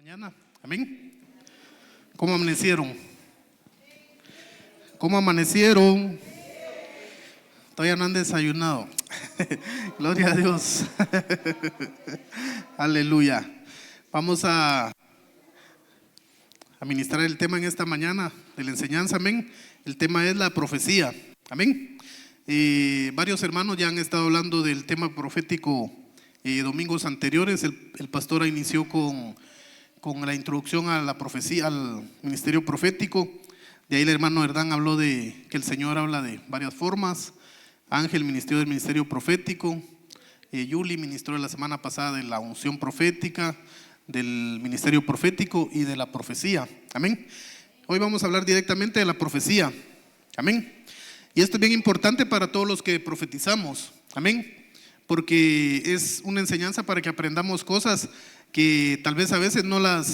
Mañana, amén. ¿Cómo amanecieron? ¿Cómo amanecieron? Todavía no han desayunado. Gloria a Dios. Aleluya. Vamos a ministrar el tema en esta mañana de la enseñanza, amén. El tema es la profecía, amén. Varios hermanos ya han estado hablando del tema profético domingos anteriores. El pastor inició con la introducción a la profecía, al ministerio profético. De ahí el hermano Herdán habló de que el Señor habla de varias formas. Ángel ministró del ministerio profético. Yuli ministró la semana pasada de la unción profética, del ministerio profético y de la profecía, amén. Hoy vamos a hablar directamente de la profecía, amén. Y esto es bien importante para todos los que profetizamos, amén, porque es una enseñanza para que aprendamos cosas que tal vez a veces no las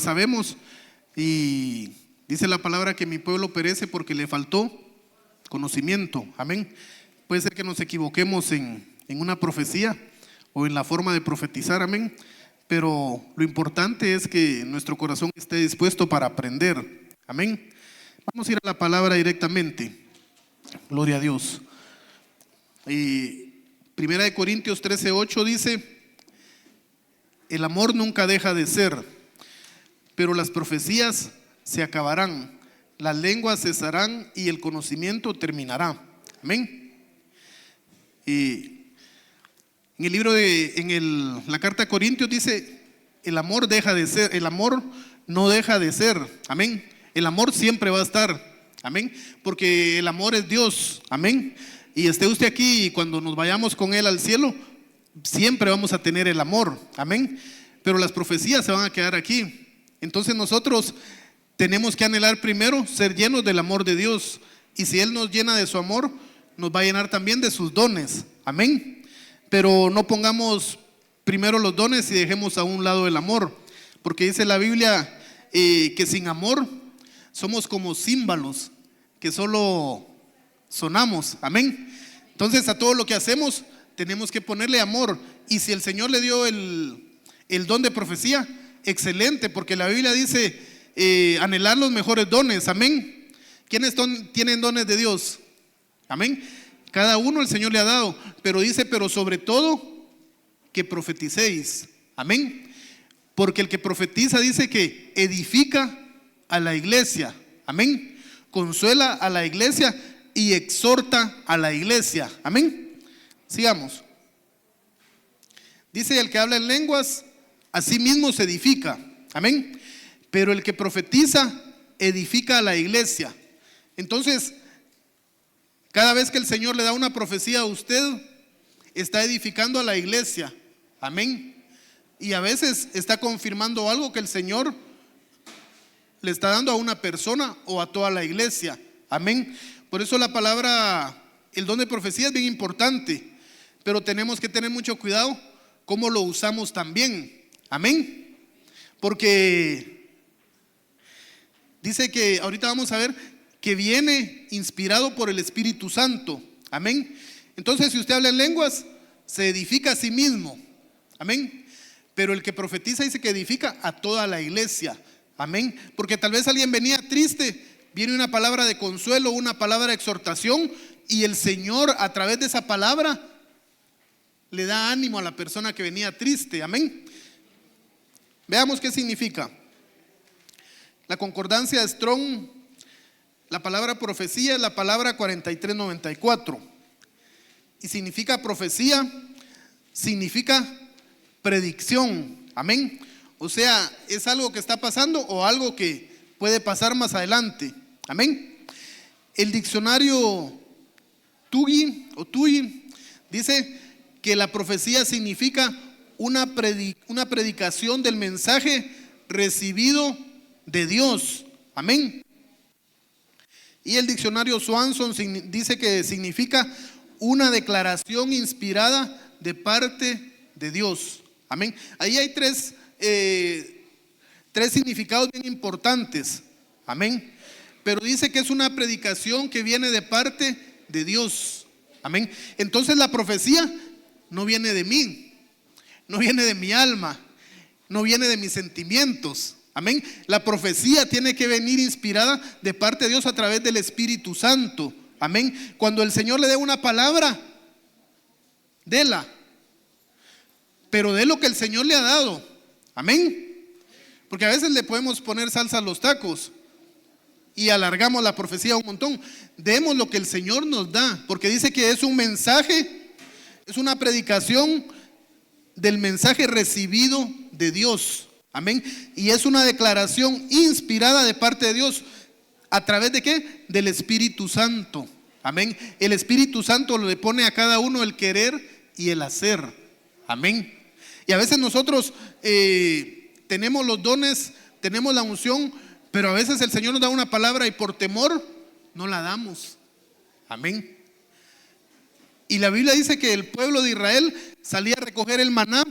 sabemos. Y dice la palabra que mi pueblo perece porque le faltó conocimiento, amén. Puede ser que nos equivoquemos en una profecía o en la forma de profetizar, amén, pero lo importante es que nuestro corazón esté dispuesto para aprender, amén. Vamos a ir a la palabra directamente. Gloria a Dios. Primera de Corintios 13:8 dice: el amor nunca deja de ser, pero las profecías se acabarán, las lenguas cesarán y el conocimiento terminará, amén. En el libro la carta a Corintios dice: el amor deja de ser, el amor no deja de ser, amén. El amor siempre va a estar, amén, porque el amor es Dios, amén. Y esté usted aquí y cuando nos vayamos con Él al cielo, siempre vamos a tener el amor, amén. Pero las profecías se van a quedar aquí. Entonces nosotros tenemos que anhelar primero ser llenos del amor de Dios. Y si Él nos llena de su amor, nos va a llenar también de sus dones, amén. Pero no pongamos primero los dones y dejemos a un lado el amor, porque dice la Biblia que sin amor somos como címbalos que solo sonamos, amén. Entonces a todo lo que hacemos tenemos que ponerle amor. Y si el Señor le dio el don de profecía, excelente, porque la Biblia dice anhelar los mejores dones, amén. ¿Quiénes tienen dones de Dios? Amén. Cada uno el Señor le ha dado, pero dice, pero sobre todo que profeticéis, amén. Porque el que profetiza dice que edifica a la iglesia, amén. Consuela a la iglesia y exhorta a la iglesia, amén. Sigamos. Dice: el que habla en lenguas, a sí mismo se edifica, amén. Pero el que profetiza, edifica a la iglesia. Entonces, cada vez que el Señor le da una profecía a usted, está edificando a la iglesia, amén. Y a veces está confirmando algo que el Señor le está dando a una persona o a toda la iglesia, amén. Por eso la palabra, el don de profecía es bien importante, pero tenemos que tener mucho cuidado cómo lo usamos también, amén. Porque dice que ahorita vamos a ver que viene inspirado por el Espíritu Santo, amén. Entonces, si usted habla en lenguas, se edifica a sí mismo, amén. Pero el que profetiza dice que edifica a toda la iglesia, amén. Porque tal vez alguien venía triste, viene una palabra de consuelo, una palabra de exhortación, y el Señor a través de esa palabra le da ánimo a la persona que venía triste, amén. Veamos qué significa. La concordancia de Strong, la palabra profecía es la palabra 4394. Y significa profecía, significa predicción, amén. O sea, es algo que está pasando o algo que puede pasar más adelante, amén. El diccionario TUI dice que la profecía significa una predicación del mensaje recibido de Dios, amén. Y el diccionario Swanson dice que significa una declaración inspirada de parte de Dios, amén. Ahí hay tres significados bien importantes, amén. Pero dice que es una predicación que viene de parte de Dios, amén. Entonces la profecía no viene de mí, no viene de mi alma, no viene de mis sentimientos. Amén. La profecía tiene que venir inspirada de parte de Dios a través del Espíritu Santo. Amén. Cuando el Señor le dé una palabra, déla, pero dé lo que el Señor le ha dado. Amén. Porque a veces le podemos poner salsa a los tacos y alargamos la profecía un montón. Demos lo que el Señor nos da, porque dice que es un mensaje, es una predicación del mensaje recibido de Dios. Amén. Y es una declaración inspirada de parte de Dios. ¿A través de qué? Del Espíritu Santo. Amén. El Espíritu Santo le pone a cada uno el querer y el hacer. Amén. Y a veces nosotros tenemos los dones, tenemos la unción, pero a veces el Señor nos da una palabra y por temor no la damos. Amén. Y la Biblia dice que el pueblo de Israel salía a recoger el maná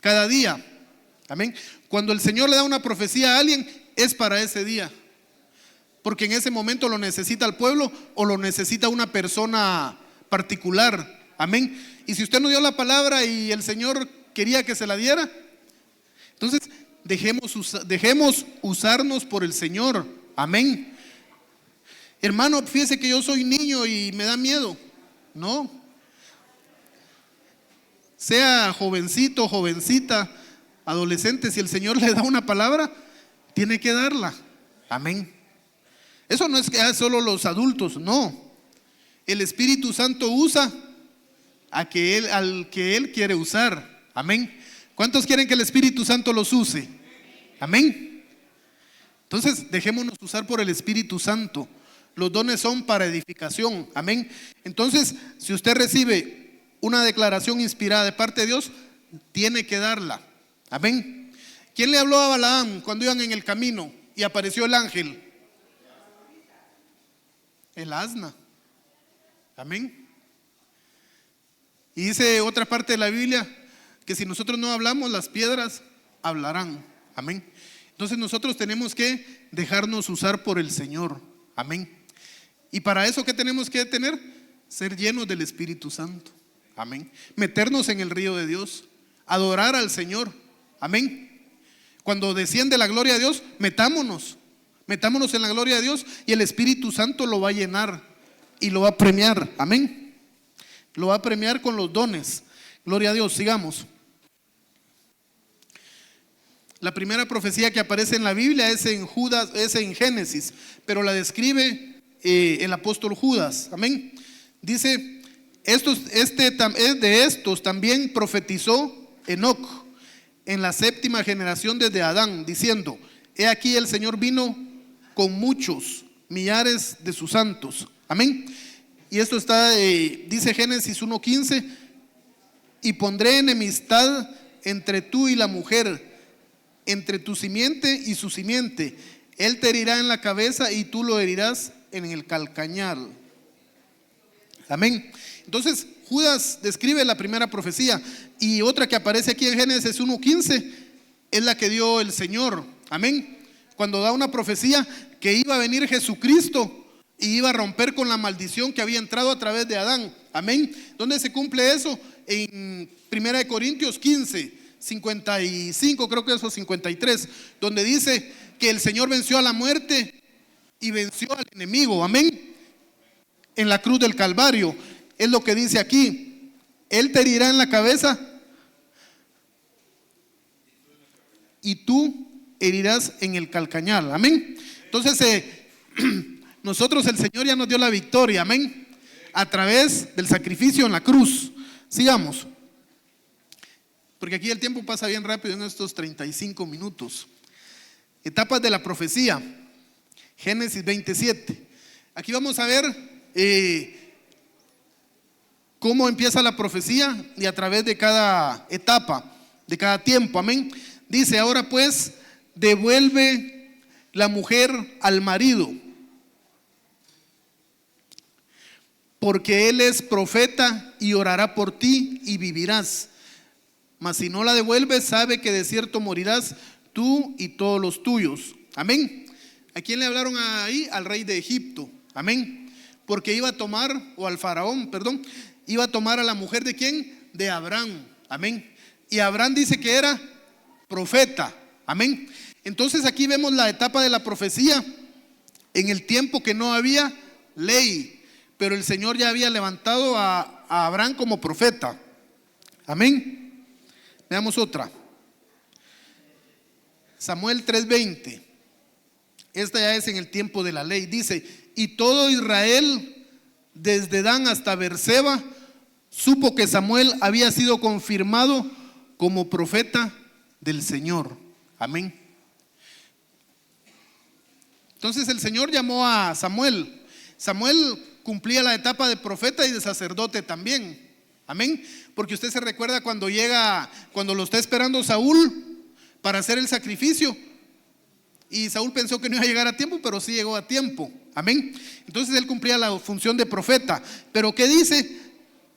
cada día. Amén. Cuando el Señor le da una profecía a alguien, es para ese día, porque en ese momento lo necesita el pueblo o lo necesita una persona particular. Amén. Y si usted no dio la palabra y el Señor quería que se la diera, entonces dejemos usarnos por el Señor. Amén. Hermano, fíjese que yo soy niño y me da miedo. No. Sea jovencito, jovencita, adolescente, si el Señor le da una palabra, tiene que darla. Amén. Eso no es que solo los adultos, no. El Espíritu Santo usa al que Él quiere usar. Amén. ¿Cuántos quieren que el Espíritu Santo los use? Amén. Entonces dejémonos usar por el Espíritu Santo. Los dones son para edificación. Amén. Entonces, si usted recibe una declaración inspirada de parte de Dios, tiene que darla. Amén. ¿Quién le habló a Balaam cuando iban en el camino y apareció el ángel? El asna. Amén. Y dice otra parte de la Biblia que si nosotros no hablamos, las piedras hablarán. Amén. Entonces nosotros tenemos que dejarnos usar por el Señor. Amén. Y para eso, ¿qué tenemos que tener? Ser llenos del Espíritu Santo. Amén. Meternos en el río de Dios, adorar al Señor. Amén. Cuando desciende la gloria de Dios, metámonos en la gloria de Dios y el Espíritu Santo lo va a llenar y lo va a premiar. Amén. Lo va a premiar con los dones. Gloria a Dios. Sigamos. La primera profecía que aparece en la Biblia es en Génesis, pero la describe el apóstol Judas. Amén. Dice, de estos también profetizó Enoc en la séptima generación desde Adán, diciendo: he aquí el Señor vino con muchos millares de sus santos. Amén. Y esto está, dice Génesis 1:15: y pondré enemistad entre tú y la mujer, entre tu simiente y su simiente. Él te herirá en la cabeza y tú lo herirás en el calcañar. Amén. Entonces Judas describe la primera profecía, y otra que aparece aquí en Génesis 1:15 es la que dio el Señor. Amén. Cuando da una profecía que iba a venir Jesucristo y iba a romper con la maldición que había entrado a través de Adán. Amén. ¿Dónde se cumple eso? En 1 Corintios 15, 55, creo que eso, 53, donde dice que el Señor venció a la muerte y venció al enemigo. Amén. En la cruz del Calvario. Es lo que dice aquí: Él te herirá en la cabeza y tú herirás en el calcañar. Amén. Entonces nosotros, el Señor ya nos dio la victoria. Amén. A través del sacrificio en la cruz. Sigamos, porque aquí el tiempo pasa bien rápido en estos 35 minutos. Etapas de la profecía. Génesis 27. Aquí vamos a ver cómo empieza la profecía y a través de cada etapa, de cada tiempo. Amén. Dice: ahora pues, devuelve la mujer al marido, porque él es profeta y orará por ti y vivirás. Mas si no la devuelves, sabe que de cierto morirás tú y todos los tuyos. Amén. ¿A quién le hablaron ahí? Al rey de Egipto. Amén. Porque iba a tomar, o al faraón, perdón, iba a tomar a la mujer de quién? De Abraham. Amén. Y Abraham dice que era profeta. Amén. Entonces aquí vemos la etapa de la profecía en el tiempo que no había ley, pero el Señor ya había levantado a Abraham como profeta. Amén. Veamos otra. Samuel 3:20. Esta ya es en el tiempo de la ley. Dice: y todo Israel, desde Dan hasta Beerseba, supo que Samuel había sido confirmado como profeta del Señor. Amén. Entonces el Señor llamó a Samuel. Samuel cumplía la etapa de profeta y de sacerdote también. Amén. Porque usted se recuerda cuando lo está esperando Saúl para hacer el sacrificio. Y Saúl pensó que no iba a llegar a tiempo, pero sí llegó a tiempo. Amén. Entonces él cumplía la función de profeta. Pero ¿qué dice?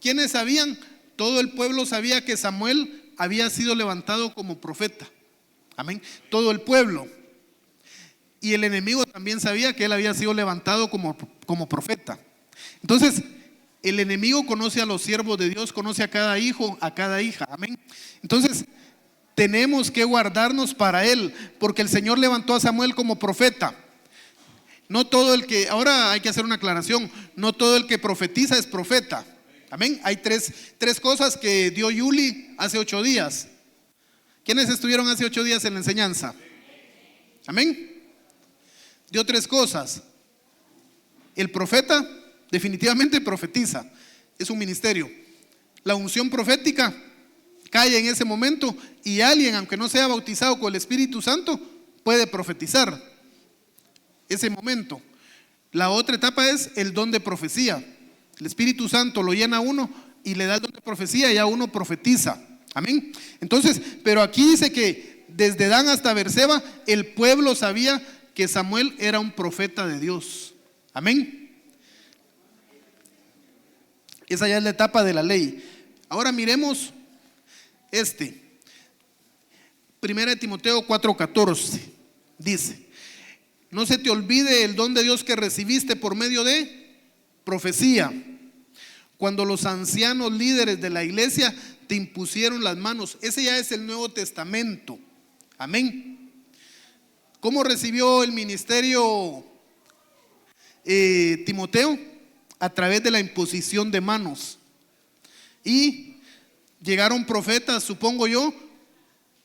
¿Quiénes sabían? Todo el pueblo sabía que Samuel había sido levantado como profeta. Amén. Todo el pueblo. Y el enemigo también sabía que él había sido levantado como profeta. Entonces, el enemigo conoce a los siervos de Dios, conoce a cada hijo, a cada hija. Amén. Entonces, tenemos que guardarnos para él, porque el Señor levantó a Samuel como profeta. No todo el que, ahora hay que hacer una aclaración, no todo el que profetiza es profeta. Amén. Hay tres cosas que dio Yuli hace 8 días. ¿Quiénes estuvieron hace 8 días en la enseñanza? Amén. Dio 3 cosas. El profeta definitivamente profetiza, es un ministerio. La unción profética cae en ese momento y alguien, aunque no sea bautizado con el Espíritu Santo, puede profetizar ese momento. La otra etapa es el don de profecía. El Espíritu Santo lo llena a uno y le da el don de profecía y a uno profetiza. Amén. Entonces, pero aquí dice que desde Dan hasta Beerseba el pueblo sabía que Samuel era un profeta de Dios. Amén. Esa ya es la etapa de la ley. Ahora miremos Primera de Timoteo 4:14. Dice: no se te olvide el don de Dios que recibiste por medio de profecía, cuando los ancianos líderes de la iglesia te impusieron las manos. Ese ya es el Nuevo Testamento. Amén. ¿Cómo recibió el ministerio Timoteo? A través de la imposición de manos. Y llegaron profetas, supongo yo,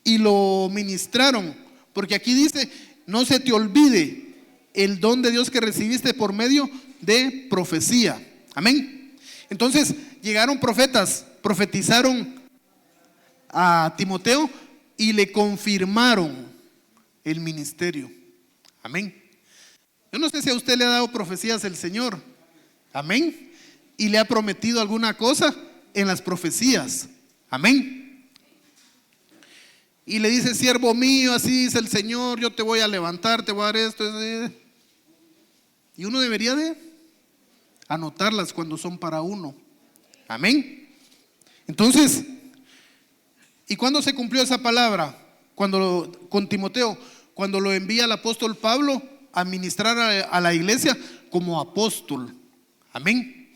y lo ministraron. Porque aquí dice: no se te olvide el don de Dios que recibiste por medio de profecía. Amén. Entonces llegaron profetas, profetizaron a Timoteo y le confirmaron el ministerio. Amén. Yo no sé si a usted le ha dado profecías el Señor. Amén. Y le ha prometido alguna cosa en las profecías. Amén. Y le dice: siervo mío, así dice el Señor, yo te voy a levantar, te voy a dar esto. Y uno debería de anotarlas cuando son para uno. Amén. Entonces, ¿y cuándo se cumplió esa palabra? Con Timoteo, cuando lo envía el apóstol Pablo a ministrar a la iglesia como apóstol. Amén.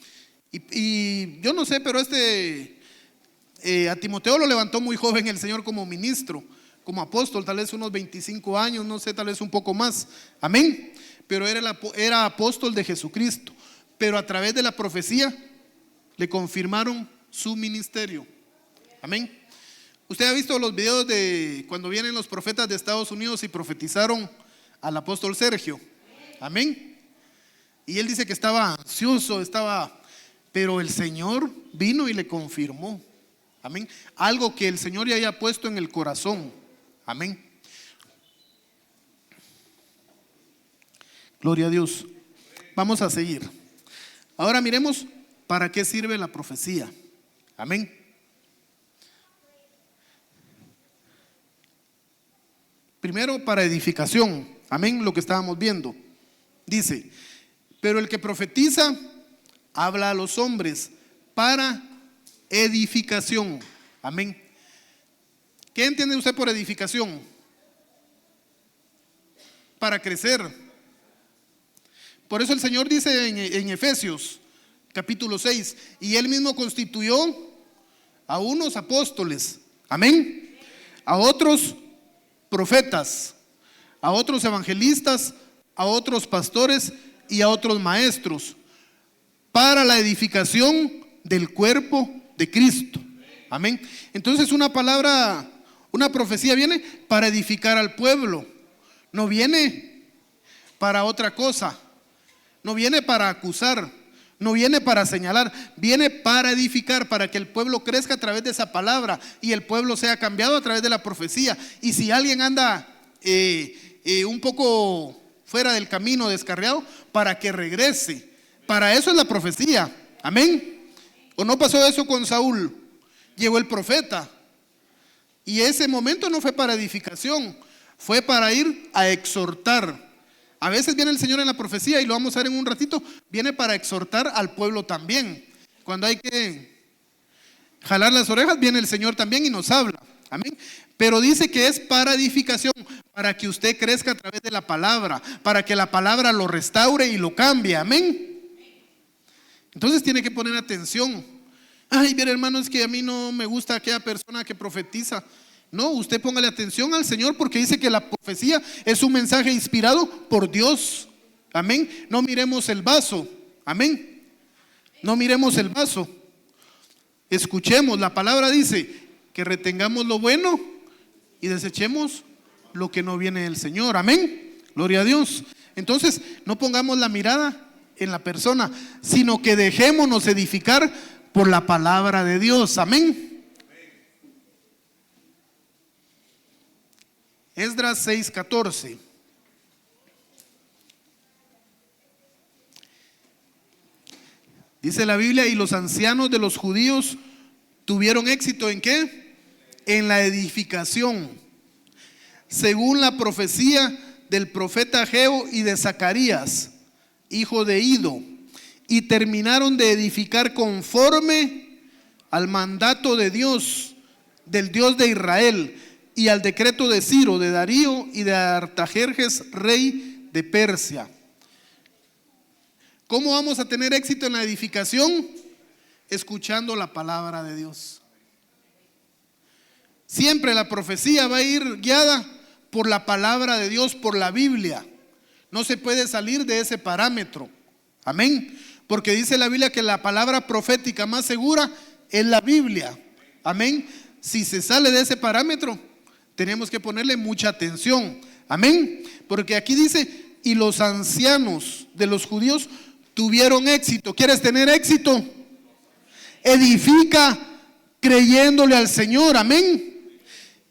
Y yo no sé, pero a Timoteo lo levantó muy joven el Señor como ministro, como apóstol, tal vez unos 25 años, no sé, tal vez un poco más. Amén. Pero era apóstol de Jesucristo. Pero a través de la profecía le confirmaron su ministerio. Amén. Usted ha visto los videos de cuando vienen los profetas de Estados Unidos y profetizaron al apóstol Sergio. Amén. Y él dice que estaba ansioso, pero el Señor vino y le confirmó. Amén. Algo que el Señor ya había puesto en el corazón. Amén. Gloria a Dios. Vamos a seguir. Ahora miremos para qué sirve la profecía. Amén. Primero, para edificación. Amén, lo que estábamos viendo. Dice: pero el que profetiza habla a los hombres para edificación. Amén. ¿Qué entiende usted por edificación? Para crecer. Por eso el Señor dice en Efesios capítulo 6: y Él mismo constituyó a unos apóstoles, amén, a otros profetas, a otros evangelistas, a otros pastores y a otros maestros, para la edificación del cuerpo de Cristo. Amén. Entonces una palabra, una profecía viene para edificar al pueblo, no viene para otra cosa, no viene para acusar, no viene para señalar, viene para edificar, para que el pueblo crezca a través de esa palabra y el pueblo sea cambiado a través de la profecía. Y si alguien anda un poco fuera del camino, descarriado, para que regrese. Para eso es la profecía. Amén. ¿O no pasó eso con Saúl? Llegó el profeta y ese momento no fue para edificación, fue para ir a exhortar. A veces viene el Señor en la profecía, y lo vamos a ver en un ratito, viene para exhortar al pueblo también. Cuando hay que jalar las orejas, viene el Señor también y nos habla. Amén. Pero dice que es para edificación, para que usted crezca a través de la palabra, para que la palabra lo restaure y lo cambie. Amén. Entonces tiene que poner atención. Ay, bien, hermano, es que a mí no me gusta aquella persona que profetiza. No, usted póngale atención al Señor, porque dice que la profecía es un mensaje inspirado por Dios. Amén. No miremos el vaso. Amén. No miremos el vaso. Escuchemos, la palabra dice que retengamos lo bueno y desechemos lo que no viene del Señor. Amén. Gloria a Dios. Entonces, no pongamos la mirada en la persona, sino que dejémonos edificar por la palabra de Dios. Amén. Esdras 6:14. Dice la Biblia: y los ancianos de los judíos tuvieron éxito ¿en qué? En la edificación, según la profecía del profeta Ageo y de Zacarías, hijo de Ido, y terminaron de edificar conforme al mandato de Dios, del Dios de Israel, y al decreto de Ciro, de Darío y de Artajerjes, rey de Persia. ¿Cómo vamos a tener éxito en la edificación? Escuchando la palabra de Dios. Siempre la profecía va a ir guiada por la palabra de Dios, por la Biblia. No se puede salir de ese parámetro. Amén. Porque dice la Biblia que la palabra profética más segura es la Biblia. Amén. Si se sale de ese parámetro, tenemos que ponerle mucha atención. Amén. Porque aquí dice: y los ancianos de los judíos tuvieron éxito. ¿Quieres tener éxito? Edifica creyéndole al Señor. Amén.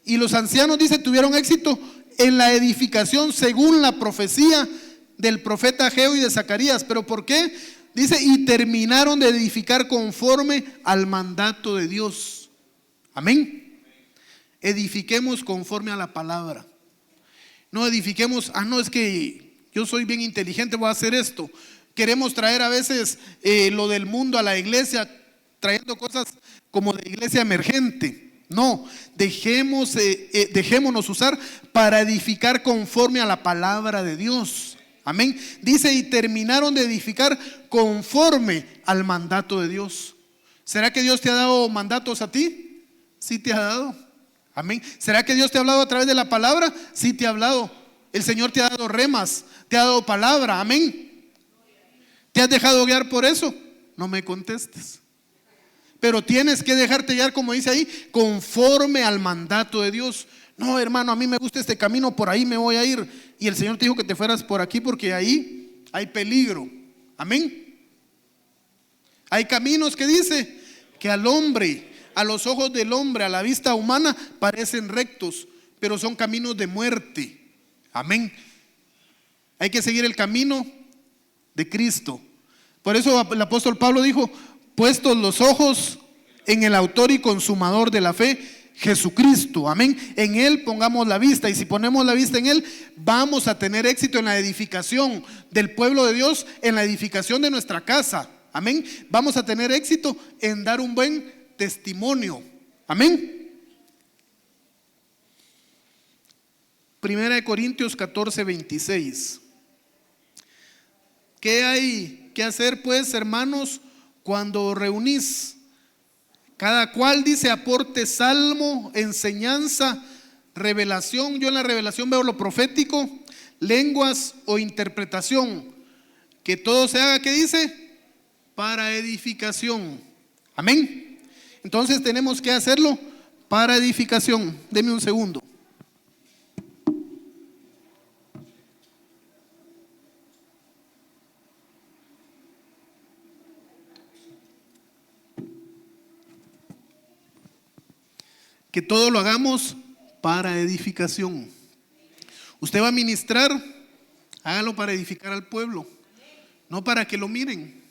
Y los ancianos, dice, tuvieron éxito en la edificación según la profecía del profeta Ageo y de Zacarías. ¿Pero por qué? Dice: y terminaron de edificar conforme al mandato de Dios. Amén. Edifiquemos conforme a la palabra. No edifiquemos, no, es que yo soy bien inteligente, voy a hacer esto. Queremos traer a veces lo del mundo a la iglesia, trayendo cosas como de iglesia emergente. No, dejémonos usar para edificar conforme a la palabra de Dios. Amén. Dice: y terminaron de edificar conforme al mandato de Dios. ¿Será que Dios te ha dado mandatos a ti? Sí te ha dado. Amén. ¿Será que Dios te ha hablado a través de la palabra? Sí te ha hablado. El Señor te ha dado remas, te ha dado palabra. Amén. ¿Te has dejado guiar por eso? No me contestes. Pero tienes que dejarte guiar, como dice ahí, conforme al mandato de Dios. No, hermano, a mí me gusta este camino, por ahí me voy a ir. Y el Señor te dijo que te fueras por aquí porque ahí hay peligro. Amén. Hay caminos que dice que al hombre, a los ojos del hombre, a la vista humana, parecen rectos, pero son caminos de muerte. Amén. Hay que seguir el camino de Cristo. Por eso el apóstol Pablo dijo: puestos los ojos en el autor y consumador de la fe, Jesucristo. Amén. En Él pongamos la vista, y si ponemos la vista en Él, vamos a tener éxito en la edificación del pueblo de Dios, en la edificación de nuestra casa. Amén. Vamos a tener éxito en dar un buen testimonio. Amén. Primera de Corintios 14:26. ¿Qué hay que hacer, pues, hermanos, cuando reunís? Cada cual, dice, aporte salmo, enseñanza, revelación, yo en la revelación veo lo profético, lenguas o interpretación. Que todo se haga, ¿qué dice? Para edificación. Amén. Entonces tenemos que hacerlo para edificación. Deme un segundo. Que todo lo hagamos para edificación. Usted va a ministrar, hágalo para edificar al pueblo, no para que lo miren.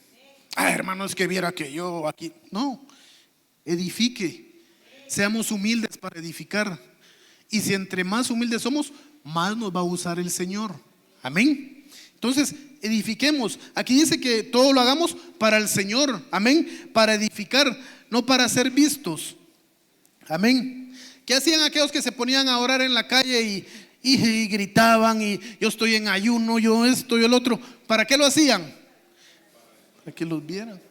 Hermanos, que viera que yo aquí. No, edifique. Seamos humildes para edificar. Y si entre más humildes somos, más nos va a usar el Señor. Amén. Entonces, edifiquemos. Aquí dice que todo lo hagamos para el Señor. Amén. Para edificar, no para ser vistos. Amén. ¿Qué hacían aquellos que se ponían a orar en la calle y gritaban y yo estoy en ayuno, yo esto, yo el otro? ¿Para qué lo hacían? Para que los vieran.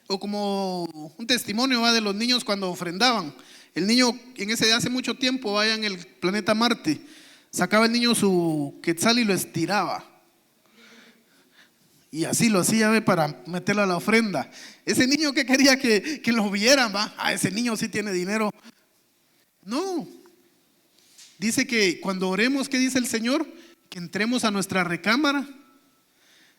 O como un testimonio va de los niños cuando ofrendaban. El niño en ese hace mucho tiempo, vaya en el planeta Marte, sacaba el niño su quetzal y lo estiraba. Y así lo hacía para meterlo a la ofrenda. Ese niño que quería que lo vieran, va. Ese niño sí tiene dinero. No. Dice que cuando oremos, ¿qué dice el Señor? Que entremos a nuestra recámara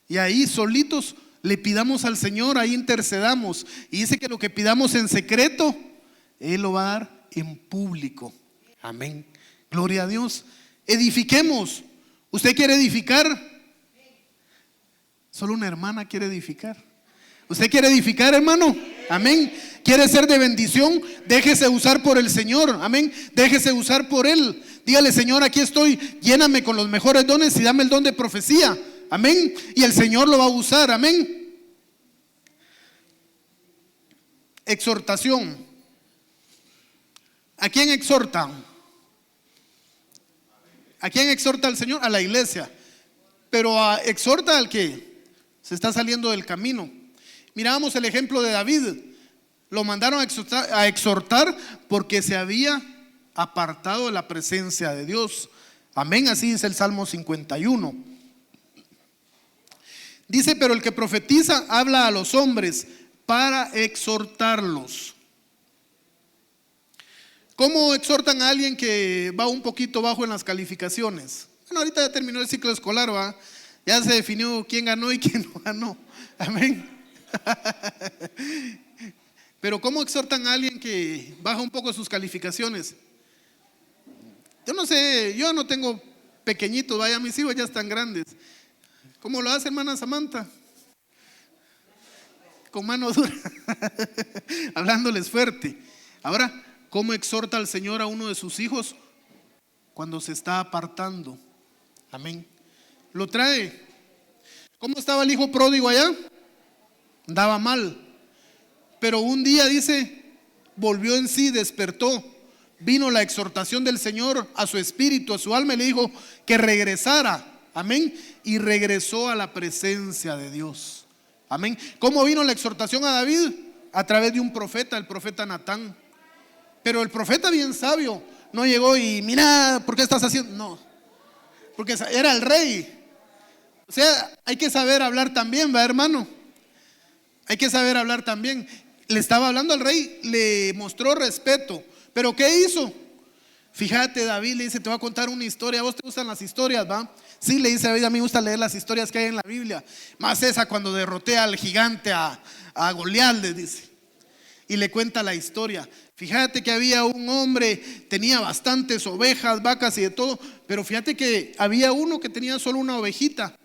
y ahí solitos le pidamos al Señor, ahí intercedamos. Y dice que lo que pidamos en secreto, Él lo va a dar en público. Amén. Gloria a Dios. Edifiquemos. ¿Usted quiere edificar? Solo una hermana quiere edificar. ¿Usted quiere edificar, hermano? Amén. ¿Quiere ser de bendición? Déjese usar por el Señor. Amén. Déjese usar por Él. Dígale: Señor, aquí estoy, lléname con los mejores dones y dame el don de profecía. Amén. Y el Señor lo va a usar. Amén. Exhortación. ¿A quién exhorta? ¿A quién exhorta el Señor? A la iglesia. Pero exhorta al que se está saliendo del camino. Mirábamos el ejemplo de David. Lo mandaron a exhortar porque se había apartado de la presencia de Dios. Amén. Así dice el Salmo 51. Dice: pero el que profetiza habla a los hombres para exhortarlos. ¿Cómo exhortan a alguien que va un poquito bajo en las calificaciones? Bueno, ahorita ya terminó el ciclo escolar, ¿va? Ya se definió quién ganó y quién no ganó. Amén. Pero ¿cómo exhortan a alguien que baja un poco sus calificaciones? Yo no sé, yo no tengo pequeñitos, vaya, mis hijos ya están grandes. ¿Cómo lo hace, hermana Samantha? Con mano dura, hablándoles fuerte. Ahora, ¿cómo exhorta al Señor a uno de sus hijos? Cuando se está apartando. Amén. Lo trae. ¿Cómo estaba el hijo pródigo allá? Andaba mal. Pero un día, dice, volvió en sí, despertó. Vino la exhortación del Señor a su espíritu, a su alma, y le dijo que regresara. Amén. Y regresó a la presencia de Dios. Amén. ¿Cómo vino la exhortación a David? A través de un profeta, el profeta Natán. Pero el profeta, bien sabio, no llegó y: mira, ¿por qué estás haciendo? No, porque era el rey. O sea, hay que saber hablar también, ¿va, hermano? Hay que saber hablar también. Le estaba hablando al rey, le mostró respeto. ¿Pero qué hizo? Fíjate, David le dice: te voy a contar una historia. ¿A vos te gustan las historias, va? Sí, le dice David: a mí me gusta leer las historias que hay en la Biblia. Más esa cuando derroté al gigante, a Goliat, le dice. Y le cuenta la historia. Fíjate que había un hombre, tenía bastantes ovejas, vacas y de todo. Pero fíjate que había uno que tenía solo una ovejita.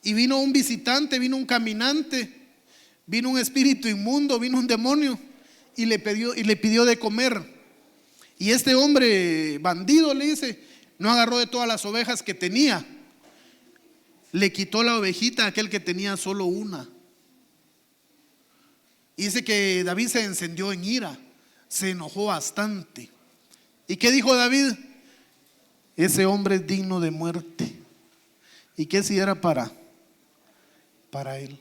Y vino un visitante, vino un caminante, vino un espíritu inmundo, vino un demonio y le pidió de comer. Y este hombre bandido, le dice, no agarró de todas las ovejas que tenía, le quitó la ovejita a aquel que tenía solo una. Y dice que David se encendió en ira, se enojó bastante. ¿Y qué dijo David? Ese hombre es digno de muerte. ¿Y qué si era para él?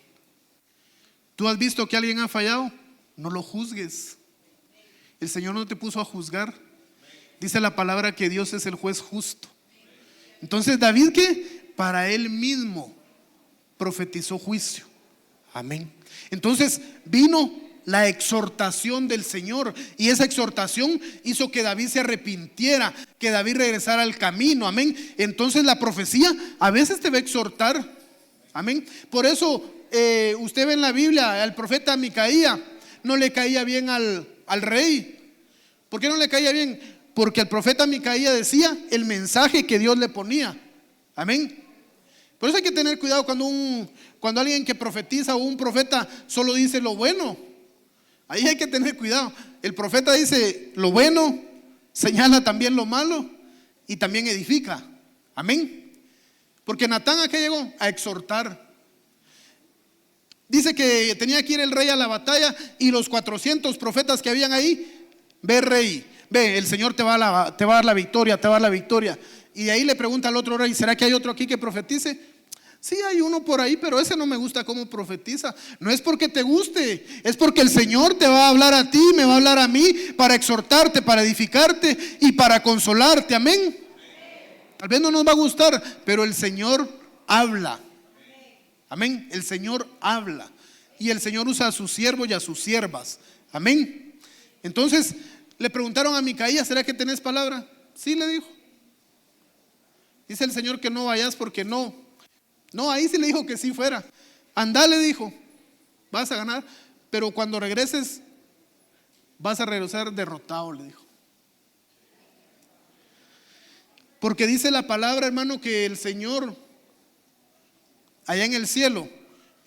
¿Tú has visto que alguien ha fallado? No lo juzgues. El Señor no te puso a juzgar. Dice la palabra que Dios es el juez justo. Entonces David, ¿qué? Para él mismo profetizó juicio. Amén. Entonces vino la exhortación del Señor, y esa exhortación hizo que David se arrepintiera, que David regresara al camino. Amén. Entonces la profecía a veces te va a exhortar. Amén. Por eso usted ve en la Biblia al profeta Micaías, no le caía bien al rey. ¿Por qué no le caía bien? Porque el profeta Micaías decía el mensaje que Dios le ponía. Amén. Por eso hay que tener cuidado cuando alguien que profetiza o un profeta solo dice lo bueno. Ahí hay que tener cuidado. El profeta dice lo bueno, señala también lo malo y también edifica. Amén. Porque Natán, ¿a qué llegó? A exhortar. Dice que tenía que ir el rey a la batalla, y los 400 profetas que habían ahí: ve, rey, ve, el Señor te va a dar la victoria, te va a dar la victoria. Y de ahí le pregunta al otro rey: ¿será que hay otro aquí que profetice? Sí, hay uno por ahí, pero ese no me gusta cómo profetiza. No es porque te guste, es porque el Señor te va a hablar a ti, me va a hablar a mí, para exhortarte, para edificarte y para consolarte. Amén. Tal vez no nos va a gustar, pero el Señor habla. Amén. El Señor habla, y el Señor usa a sus siervos y a sus siervas. Amén. Entonces le preguntaron a Micaías: ¿será que tenés palabra? Sí, le dijo. Dice el Señor que no vayas porque no, ahí sí le dijo que sí fuera. Andá, le dijo, vas a ganar, pero cuando regreses vas a regresar derrotado, le dijo. Porque dice la palabra, hermano, que el Señor allá en el cielo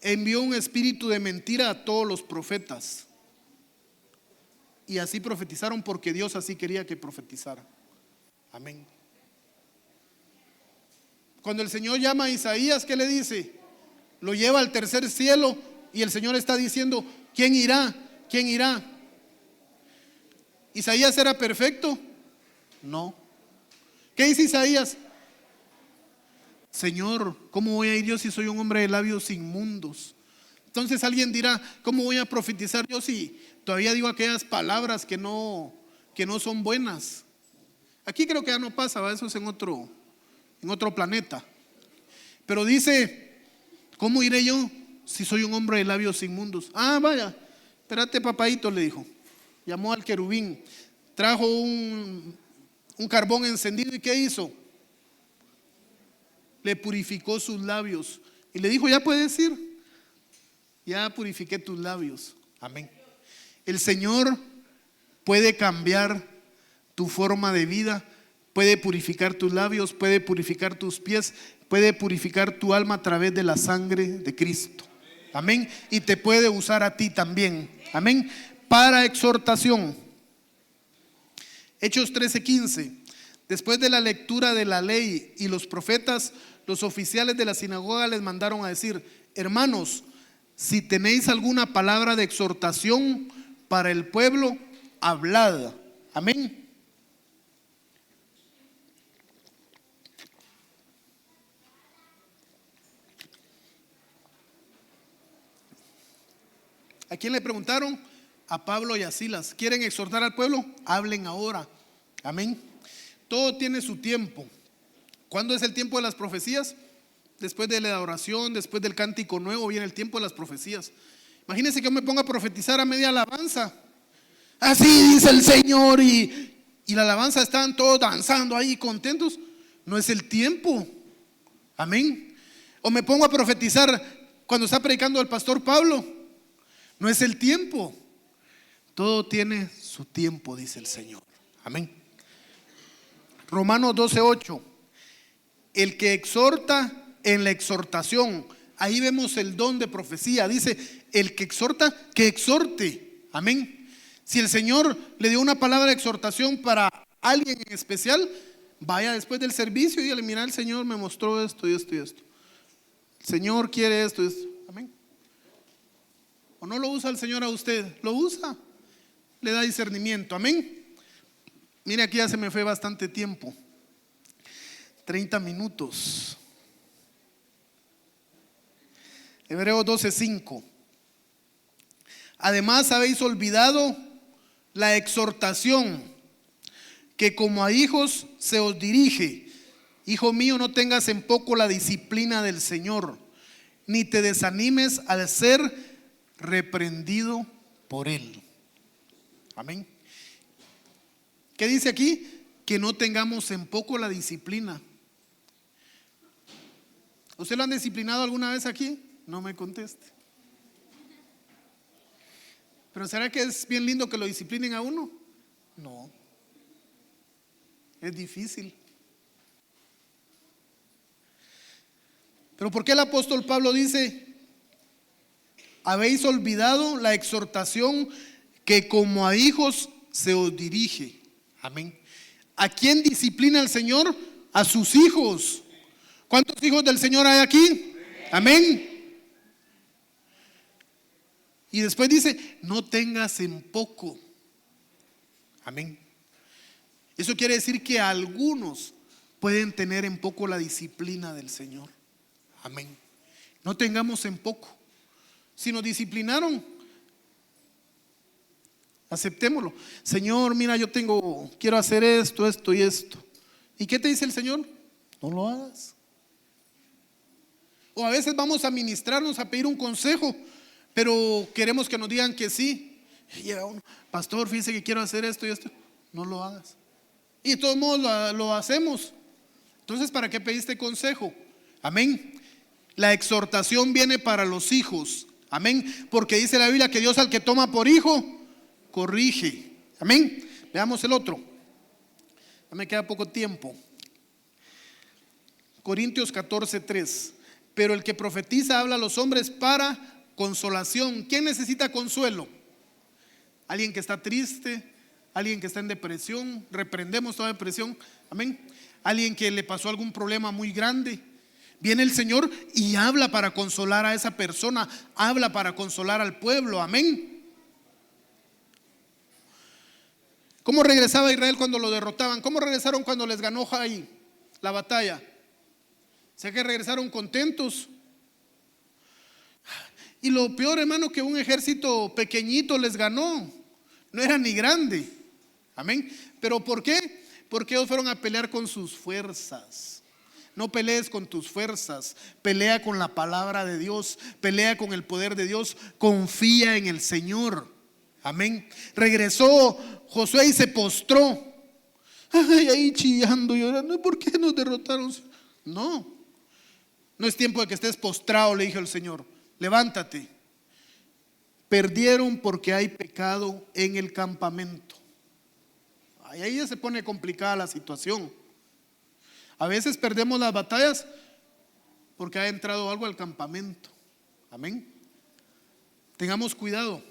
envió un espíritu de mentira a todos los profetas, y así profetizaron porque Dios así quería que profetizara. Amén. Cuando el Señor llama a Isaías, ¿qué le dice? Lo lleva al tercer cielo, y el Señor está diciendo: ¿quién irá? ¿Quién irá? ¿Isaías era perfecto? No. ¿Qué dice Isaías? Señor, ¿cómo voy a ir yo si soy un hombre de labios inmundos? Entonces alguien dirá: ¿cómo voy a profetizar yo si todavía digo aquellas palabras que no son buenas? Aquí creo que ya no pasa, ¿va? Eso es en otro planeta. Pero dice: ¿cómo iré yo si soy un hombre de labios inmundos? Ah, vaya, espérate, papadito, le dijo. Llamó al querubín, trajo un carbón encendido, ¿y qué hizo? Le purificó sus labios y le dijo: ya puedes ir, ya purifiqué tus labios. Amén. El Señor puede cambiar tu forma de vida, puede purificar tus labios, puede purificar tus pies, puede purificar tu alma a través de la sangre de Cristo. Amén. Y te puede usar a ti también. Amén. Para exhortación. Hechos 13:15. Después de la lectura de la ley y los profetas, los oficiales de la sinagoga les mandaron a decir: hermanos, si tenéis alguna palabra de exhortación para el pueblo, hablad. Amén. ¿A quién le preguntaron? A Pablo y a Silas. ¿Quieren exhortar al pueblo? Hablen ahora. Amén. Todo tiene su tiempo. ¿Cuándo es el tiempo de las profecías? Después de la oración, después del cántico nuevo, viene el tiempo de las profecías. Imagínense que yo me ponga a profetizar a media alabanza. Así dice el Señor, y la alabanza están todos danzando ahí contentos. No es el tiempo. Amén. O me pongo a profetizar cuando está predicando el pastor Pablo. No es el tiempo. Todo tiene su tiempo, dice el Señor. Amén. Romanos 12:8. El que exhorta en la exhortación. Ahí vemos el don de profecía. Dice: el que exhorta, que exhorte. Amén. Si el Señor le dio una palabra de exhortación para alguien en especial, vaya después del servicio y dígale: mira, el Señor me mostró esto y esto y esto. El Señor quiere esto y esto. Amén. ¿O no lo usa el Señor a usted? Lo usa. Le da discernimiento. Amén. Mire, aquí ya se me fue bastante tiempo. 30 minutos. Hebreos 12:5. Además habéis olvidado la exhortación que como a hijos se os dirige. Hijo mío, no tengas en poco la disciplina del Señor, ni te desanimes al ser reprendido por Él. Amén. ¿Qué dice aquí? Que no tengamos en poco la disciplina. ¿Usted lo han disciplinado alguna vez aquí? No me conteste. ¿Pero será que es bien lindo que lo disciplinen a uno? No. Es difícil. Pero ¿por qué el apóstol Pablo dice: habéis olvidado la exhortación que como a hijos se os dirige? Amén. ¿A quién disciplina el Señor? A sus hijos. ¿Cuántos hijos del Señor hay aquí? Amén. Y después dice: no tengas en poco. Amén. Eso quiere decir que algunos pueden tener en poco la disciplina del Señor. Amén. No tengamos en poco. Si nos disciplinaron, aceptémoslo. Señor, mira, quiero hacer esto, esto y esto. ¿Y qué te dice el Señor? No lo hagas. O a veces vamos a ministrarnos, a pedir un consejo, pero queremos que nos digan que sí. Y llega uno: pastor, fíjese que quiero hacer esto y esto. No lo hagas. Y de todos modos lo hacemos. Entonces, ¿para qué pediste consejo? Amén. La exhortación viene para los hijos. Amén. Porque dice la Biblia que Dios al que toma por hijo, corrige. Amén. Veamos el otro. Ya me queda poco tiempo. Corintios 14:3. Pero el que profetiza habla a los hombres para consolación. ¿Quién necesita consuelo? Alguien que está triste, alguien que está en depresión. Reprendemos toda depresión. Amén. Alguien que le pasó algún problema muy grande. Viene el Señor y habla para consolar a esa persona, habla para consolar al pueblo. Amén. ¿Cómo regresaba Israel cuando lo derrotaban? ¿Cómo regresaron cuando les ganó Jai la batalla? O sea que regresaron contentos. Y lo peor, hermano, que un ejército pequeñito les ganó. No era ni grande. Amén. ¿Pero por qué? Porque ellos fueron a pelear con sus fuerzas. No pelees con tus fuerzas, pelea con la palabra de Dios, pelea con el poder de Dios, confía en el Señor. Amén. Regresó Josué y se postró. Ay, ahí chillando, llorando: ¿por qué nos derrotaron? No es tiempo de que estés postrado, le dijo el Señor. Levántate. Perdieron porque hay pecado en el campamento. Ahí ya se pone complicada la situación. A veces perdemos las batallas porque ha entrado algo al campamento. Amén. Tengamos cuidado.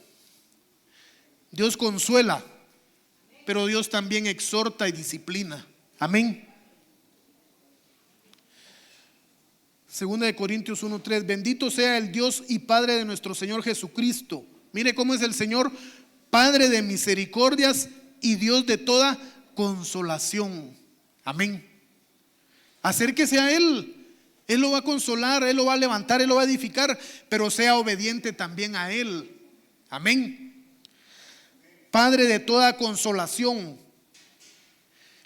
Dios consuela, pero Dios también exhorta y disciplina. Amén. Segunda de Corintios 1:3. Bendito sea el Dios y Padre de nuestro Señor Jesucristo. Mire cómo es el Señor: Padre de misericordias y Dios de toda consolación. Amén. Acérquese a Él. Él lo va a consolar, Él lo va a levantar, Él lo va a edificar, pero sea obediente también a Él. Amén. Padre de toda consolación.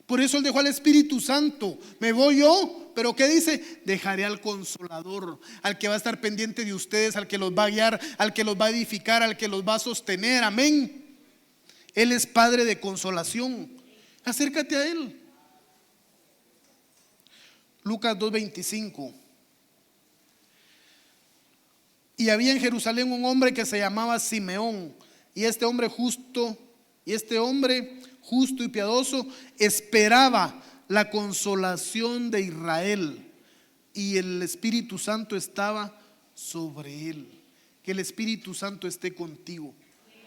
Por eso Él dejó al Espíritu Santo. Me voy yo, pero ¿qué dice? Dejaré al Consolador, al que va a estar pendiente de ustedes, al que los va a guiar, al que los va a edificar, al que los va a sostener. Amén. Él es Padre de consolación. Acércate a Él. Lucas 2:25. Y había en Jerusalén un hombre que se llamaba Simeón, y este hombre justo y piadoso esperaba la consolación de Israel, y el Espíritu Santo estaba sobre él. Que el Espíritu Santo esté contigo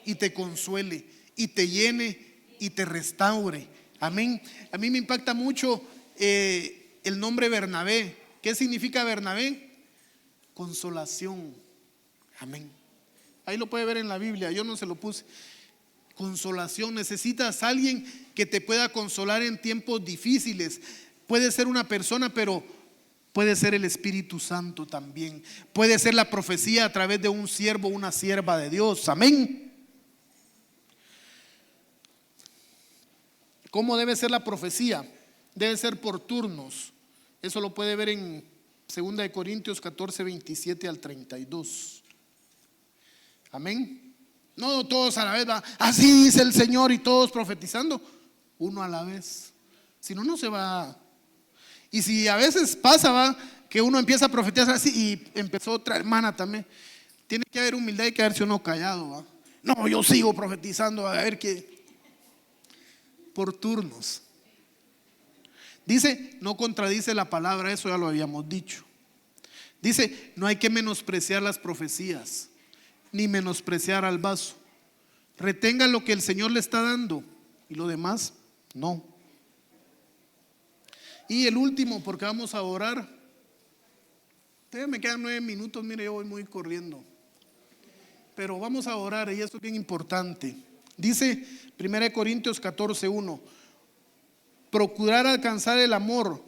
y te consuele y te llene y te restaure. Amén. A mí me impacta mucho el nombre Bernabé. ¿Qué significa Bernabé? Consolación. Amén. Ahí lo puede ver en la Biblia, yo no se lo puse. Consolación. Necesitas a alguien que te pueda consolar en tiempos difíciles. Puede ser una persona, pero puede ser el Espíritu Santo también. Puede ser la profecía a través de un siervo o una sierva de Dios. Amén. ¿Cómo debe ser la profecía? Debe ser por turnos. Eso lo puede ver en 2 Corintios 14, 27 al 32. Amén. No todos a la vez, va, así dice el Señor, y todos profetizando, uno a la vez. Si no, no se va. Y si a veces pasa, va, que uno empieza a profetizar así, y empezó otra hermana también, tiene que haber humildad y quedarse uno callado, va. No, yo sigo profetizando, a ver qué. Por turnos. Dice, no contradice la palabra, eso ya lo habíamos dicho. Dice, no hay que menospreciar las profecías, ni menospreciar al vaso. Retenga lo que el Señor le está dando, y lo demás, no. Y el último, porque vamos a orar. Me quedan 9 minutos, mire, yo voy muy corriendo. Pero vamos a orar, y esto es bien importante. Dice 1 Corintios 14, 1. Procurar alcanzar el amor,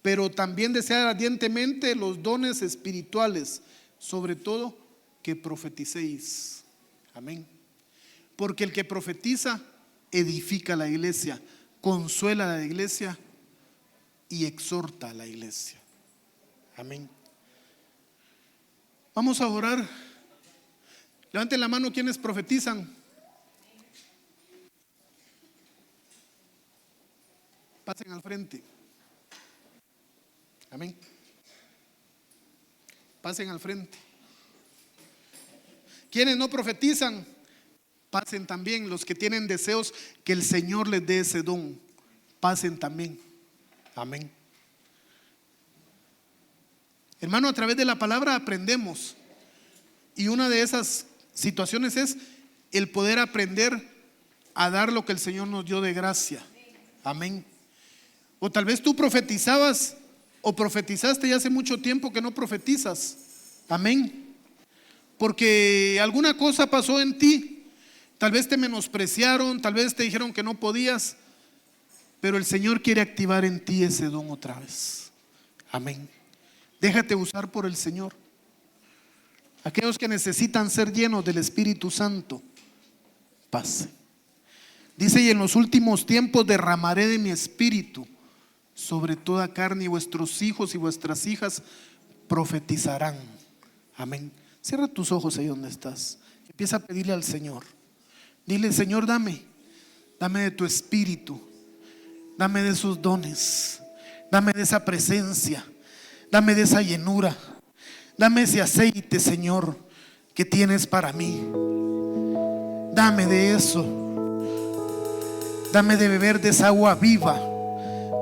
pero también desear ardientemente los dones espirituales, sobre todo que profeticéis. Amén. Porque el que profetiza edifica la iglesia, consuela a la iglesia y exhorta a la iglesia. Amén. Vamos a orar. Levanten la mano quienes profetizan. Pasen al frente. Amén. Pasen al frente. Quienes no profetizan, pasen también. Los que tienen deseos que el Señor les dé ese don, pasen también. Amén. Hermano, a través de la palabra aprendemos. Y una de esas situaciones es el poder aprender a dar lo que el Señor nos dio de gracia. Amén. O tal vez tú profetizabas o profetizaste y hace mucho tiempo que no profetizas. Amén. Porque alguna cosa pasó en ti. Tal vez te menospreciaron, tal vez te dijeron que no podías, pero el Señor quiere activar en ti ese don otra vez. Amén. Déjate usar por el Señor. Aquellos que necesitan ser llenos del Espíritu Santo, pase. Dice, y en los últimos tiempos derramaré de mi espíritu sobre toda carne, y vuestros hijos y vuestras hijas profetizarán. Amén. Cierra tus ojos ahí donde estás. Empieza a pedirle al Señor. Dile, Señor, dame de tu espíritu, dame de esos dones, dame de esa presencia, dame de esa llenura, dame ese aceite, Señor, que tienes para mí. Dame de eso. Dame de beber de esa agua viva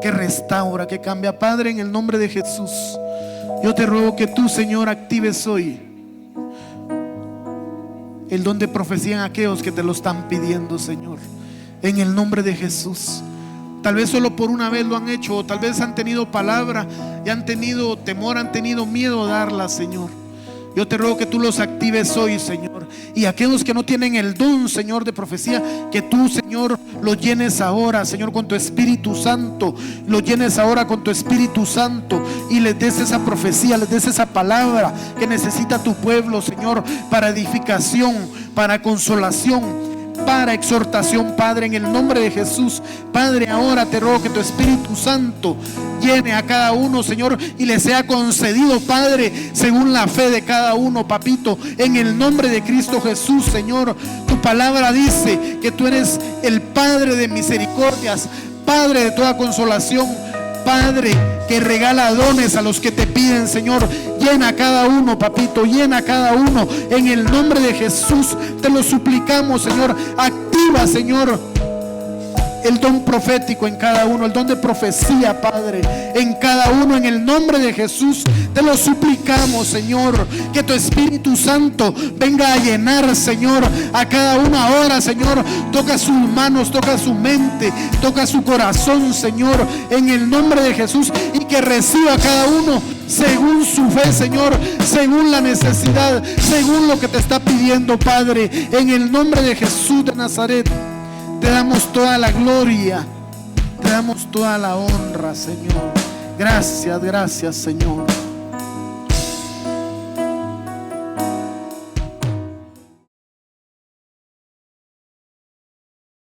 que restaura, que cambia. Padre, en el nombre de Jesús, yo te ruego que tú, Señor, actives hoy el don de profecía en aquellos que te lo están pidiendo, Señor, en el nombre de Jesús. Tal vez solo por una vez lo han hecho, o tal vez han tenido palabra y han tenido temor, han tenido miedo a darla, Señor. Yo te ruego que tú los actives hoy, Señor. Y aquellos que no tienen el don, Señor, de profecía, que tú, Señor, los llenes ahora, Señor, con tu Espíritu Santo. Los llenes ahora con tu Espíritu Santo y les des esa profecía, les des esa palabra que necesita tu pueblo, Señor, para edificación, para consolación, para exhortación, Padre, en el nombre de Jesús. Padre, ahora te ruego que tu Espíritu Santo llene a cada uno, Señor, y le sea concedido, Padre, según la fe de cada uno, papito, en el nombre de Cristo Jesús, Señor. Tu palabra dice que tú eres el Padre de misericordias, Padre de toda consolación, Padre que regala dones a los que te piden, Señor. Llena a cada uno, papito, llena a cada uno en el nombre de Jesús. Te lo suplicamos, Señor. Activa, Señor, el don profético en cada uno, el don de profecía, Padre, en cada uno, en el nombre de Jesús. Te lo suplicamos, Señor, que tu Espíritu Santo venga a llenar, Señor, a cada uno ahora, Señor. Toca sus manos, toca su mente, toca su corazón, Señor, en el nombre de Jesús, y que reciba cada uno según su fe, Señor, según la necesidad, según lo que te está pidiendo, Padre, en el nombre de Jesús de Nazaret. Te damos toda la gloria, te damos toda la honra, Señor. Gracias, gracias, Señor.